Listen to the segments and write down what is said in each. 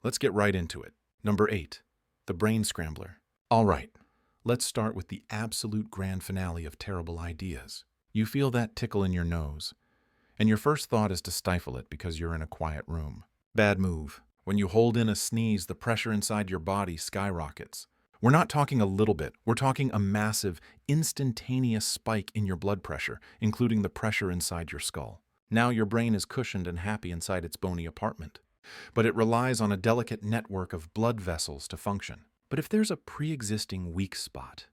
Let's get right into it. Number 8. The Brain Scrambler. All right, let's start with the absolute grand finale of terrible ideas. You feel that tickle in your nose, and your first thought is to stifle it because you're in a quiet room. Bad move. When you hold in a sneeze, the pressure inside your body skyrockets. We're not talking a little bit, we're talking a massive, instantaneous spike in your blood pressure, including the pressure inside your skull. Now your brain is cushioned and happy inside its bony apartment, but it relies on a delicate network of blood vessels to function. But if there's a pre-existing weak spot,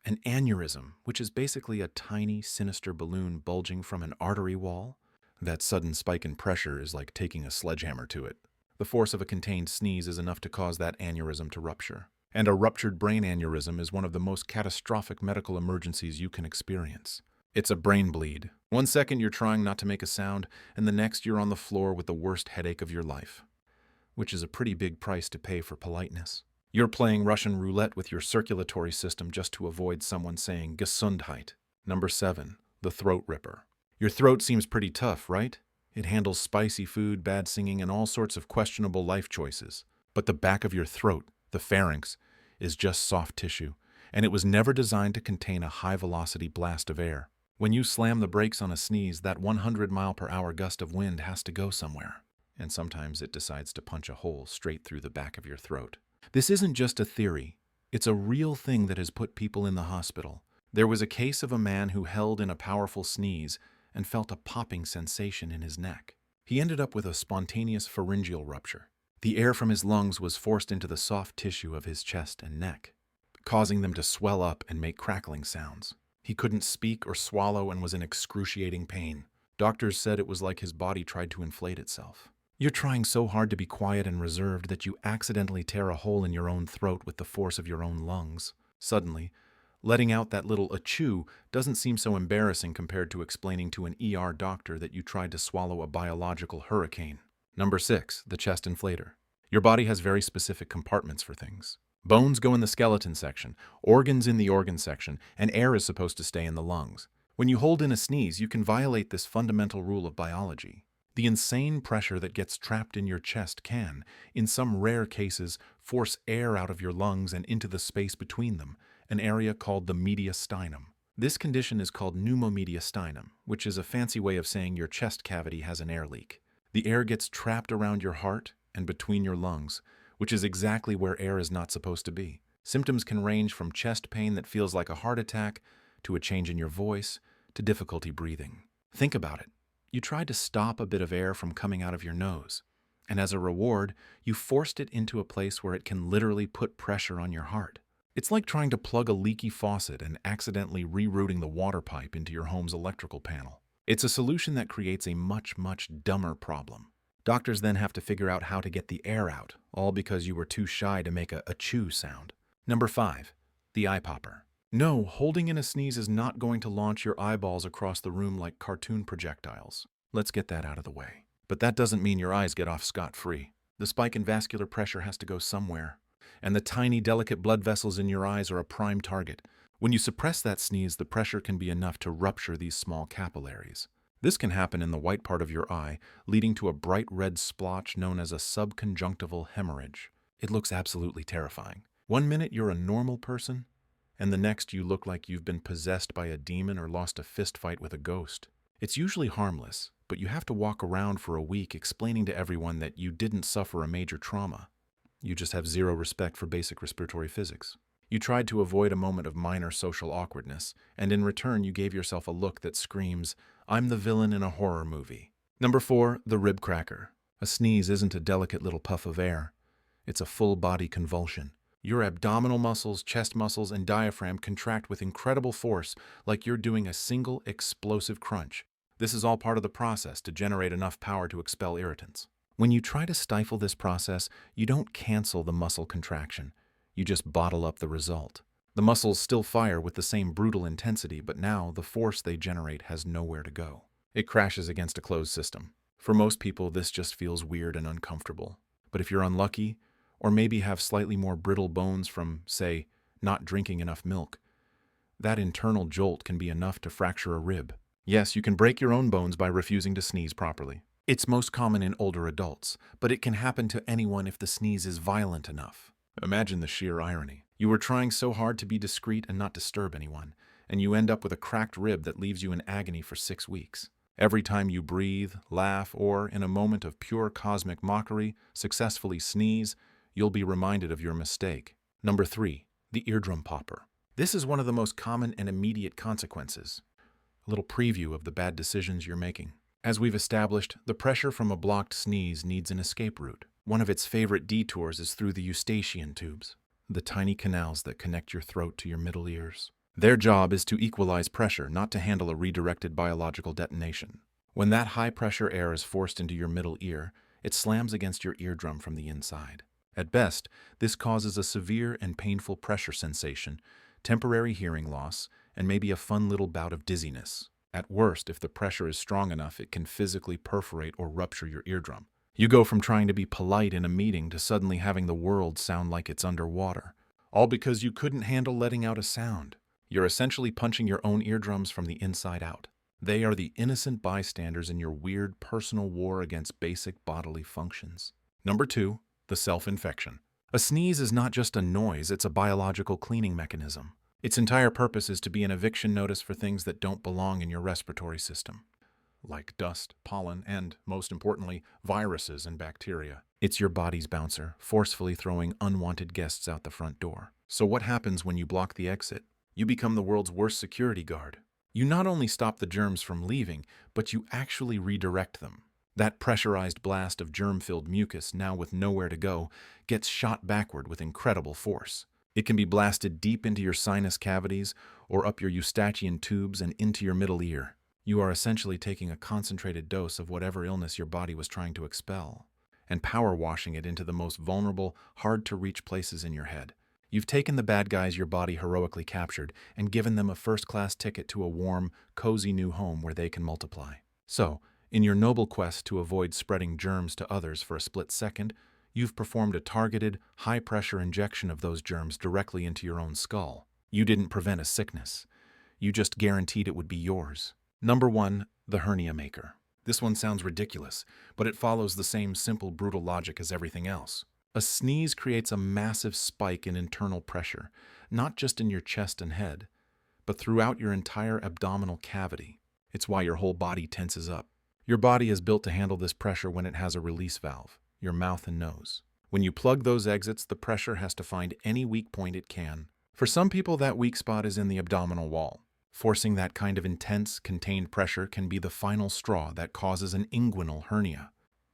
an aneurysm, which is basically a tiny, sinister balloon bulging from an artery wall, that sudden spike in pressure is like taking a sledgehammer to it. The force of a contained sneeze is enough to cause that aneurysm to rupture. And a ruptured brain aneurysm is one of the most catastrophic medical emergencies you can experience. It's a brain bleed. One second you're trying not to make a sound, and the next you're on the floor with the worst headache of your life, which is a pretty big price to pay for politeness. You're playing Russian roulette with your circulatory system just to avoid someone saying Gesundheit. Number 7. The Throat Ripper. Your throat seems pretty tough, right? It handles spicy food, bad singing, and all sorts of questionable life choices. But the back of your throat, the pharynx, is just soft tissue, and it was never designed to contain a high-velocity blast of air. When you slam the brakes on a sneeze, that 100-mile-per-hour gust of wind has to go somewhere. And sometimes it decides to punch a hole straight through the back of your throat. This isn't just a theory. It's a real thing that has put people in the hospital. There was a case of a man who held in a powerful sneeze and felt a popping sensation in his neck. He ended up with a spontaneous pharyngeal rupture. The air from his lungs was forced into the soft tissue of his chest and neck, causing them to swell up and make crackling sounds. He couldn't speak or swallow and was in excruciating pain. Doctors said it was like his body tried to inflate itself. You're trying so hard to be quiet and reserved that you accidentally tear a hole in your own throat with the force of your own lungs. Suddenly, letting out that little achoo doesn't seem so embarrassing compared to explaining to an ER doctor that you tried to swallow a biological hurricane. Number 6. The Chest Inflator. Your body has very specific compartments for things. Bones go in the skeleton section, organs in the organ section, and air is supposed to stay in the lungs. When you hold in a sneeze, you can violate this fundamental rule of biology. The insane pressure that gets trapped in your chest can, in some rare cases, force air out of your lungs and into the space between them, an area called the mediastinum. This condition is called pneumomediastinum, which is a fancy way of saying your chest cavity has an air leak. The air gets trapped around your heart and between your lungs, which is exactly where air is not supposed to be. Symptoms can range from chest pain that feels like a heart attack, to a change in your voice, to difficulty breathing. Think about it. You tried to stop a bit of air from coming out of your nose, and as a reward, you forced it into a place where it can literally put pressure on your heart. It's like trying to plug a leaky faucet and accidentally rerouting the water pipe into your home's electrical panel. It's a solution that creates a much, much dumber problem. Doctors then have to figure out how to get the air out, all because you were too shy to make a achoo sound. Number 5. The Eye Popper. No, holding in a sneeze is not going to launch your eyeballs across the room like cartoon projectiles. Let's get that out of the way. But that doesn't mean your eyes get off scot-free. The spike in vascular pressure has to go somewhere, and the tiny, delicate blood vessels in your eyes are a prime target. When you suppress that sneeze, the pressure can be enough to rupture these small capillaries. This can happen in the white part of your eye, leading to a bright red splotch known as a subconjunctival hemorrhage. It looks absolutely terrifying. One minute you're a normal person, and the next you look like you've been possessed by a demon or lost a fist fight with a ghost. It's usually harmless, but you have to walk around for a week explaining to everyone that you didn't suffer a major trauma. You just have zero respect for basic respiratory physics. You tried to avoid a moment of minor social awkwardness, and in return you gave yourself a look that screams, "I'm the villain in a horror movie." Number 4. The Rib Cracker. A sneeze isn't a delicate little puff of air. It's a full-body convulsion. Your abdominal muscles, chest muscles, and diaphragm contract with incredible force, like you're doing a single explosive crunch. This is all part of the process to generate enough power to expel irritants. When you try to stifle this process, you don't cancel the muscle contraction. You just bottle up the result. The muscles still fire with the same brutal intensity, but now the force they generate has nowhere to go. It crashes against a closed system. For most people, this just feels weird and uncomfortable. But if you're unlucky, or maybe have slightly more brittle bones from, say, not drinking enough milk, that internal jolt can be enough to fracture a rib. Yes, you can break your own bones by refusing to sneeze properly. It's most common in older adults, but it can happen to anyone if the sneeze is violent enough. Imagine the sheer irony. You were trying so hard to be discreet and not disturb anyone, and you end up with a cracked rib that leaves you in agony for 6 weeks. Every time you breathe, laugh, or, in a moment of pure cosmic mockery, successfully sneeze, you'll be reminded of your mistake. Number 3. The eardrum popper. This is one of the most common and immediate consequences. A little preview of the bad decisions you're making. As we've established, the pressure from a blocked sneeze needs an escape route. One of its favorite detours is through the eustachian tubes, the tiny canals that connect your throat to your middle ears. Their job is to equalize pressure, not to handle a redirected biological detonation. When that high-pressure air is forced into your middle ear, it slams against your eardrum from the inside. At best, this causes a severe and painful pressure sensation, temporary hearing loss, and maybe a fun little bout of dizziness. At worst, if the pressure is strong enough, it can physically perforate or rupture your eardrum. You go from trying to be polite in a meeting to suddenly having the world sound like it's underwater, all because you couldn't handle letting out a sound. You're essentially punching your own eardrums from the inside out. They are the innocent bystanders in your weird personal war against basic bodily functions. Number 2, the self-infection. A sneeze is not just a noise, it's a biological cleaning mechanism. Its entire purpose is to be an eviction notice for things that don't belong in your respiratory system, like dust, pollen, and, most importantly, viruses and bacteria. It's your body's bouncer, forcefully throwing unwanted guests out the front door. So what happens when you block the exit? You become the world's worst security guard. You not only stop the germs from leaving, but you actually redirect them. That pressurized blast of germ-filled mucus, now with nowhere to go, gets shot backward with incredible force. It can be blasted deep into your sinus cavities or up your eustachian tubes and into your middle ear. You are essentially taking a concentrated dose of whatever illness your body was trying to expel and power washing it into the most vulnerable, hard-to-reach places in your head. You've taken the bad guys your body heroically captured and given them a first-class ticket to a warm, cozy new home where they can multiply. So, in your noble quest to avoid spreading germs to others for a split second, you've performed a targeted, high-pressure injection of those germs directly into your own skull. You didn't prevent a sickness. You just guaranteed it would be yours. Number 1, the Hernia Maker. This one sounds ridiculous, but it follows the same simple, brutal logic as everything else. A sneeze creates a massive spike in internal pressure, not just in your chest and head, but throughout your entire abdominal cavity. It's why your whole body tenses up. Your body is built to handle this pressure when it has a release valve, your mouth and nose. When you plug those exits, the pressure has to find any weak point it can. For some people, that weak spot is in the abdominal wall. Forcing that kind of intense, contained pressure can be the final straw that causes an inguinal hernia,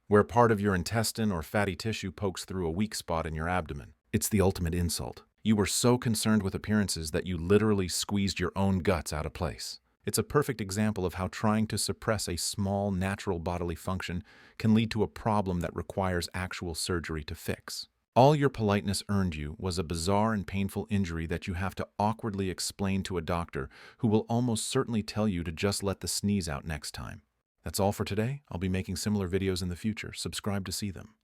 where part of your intestine or fatty tissue pokes through a weak spot in your abdomen. It's the ultimate insult. You were so concerned with appearances that you literally squeezed your own guts out of place. It's a perfect example of how trying to suppress a small, natural bodily function can lead to a problem that requires actual surgery to fix. All your politeness earned you was a bizarre and painful injury that you have to awkwardly explain to a doctor who will almost certainly tell you to just let the sneeze out next time. That's all for today. I'll be making similar videos in the future. Subscribe to see them.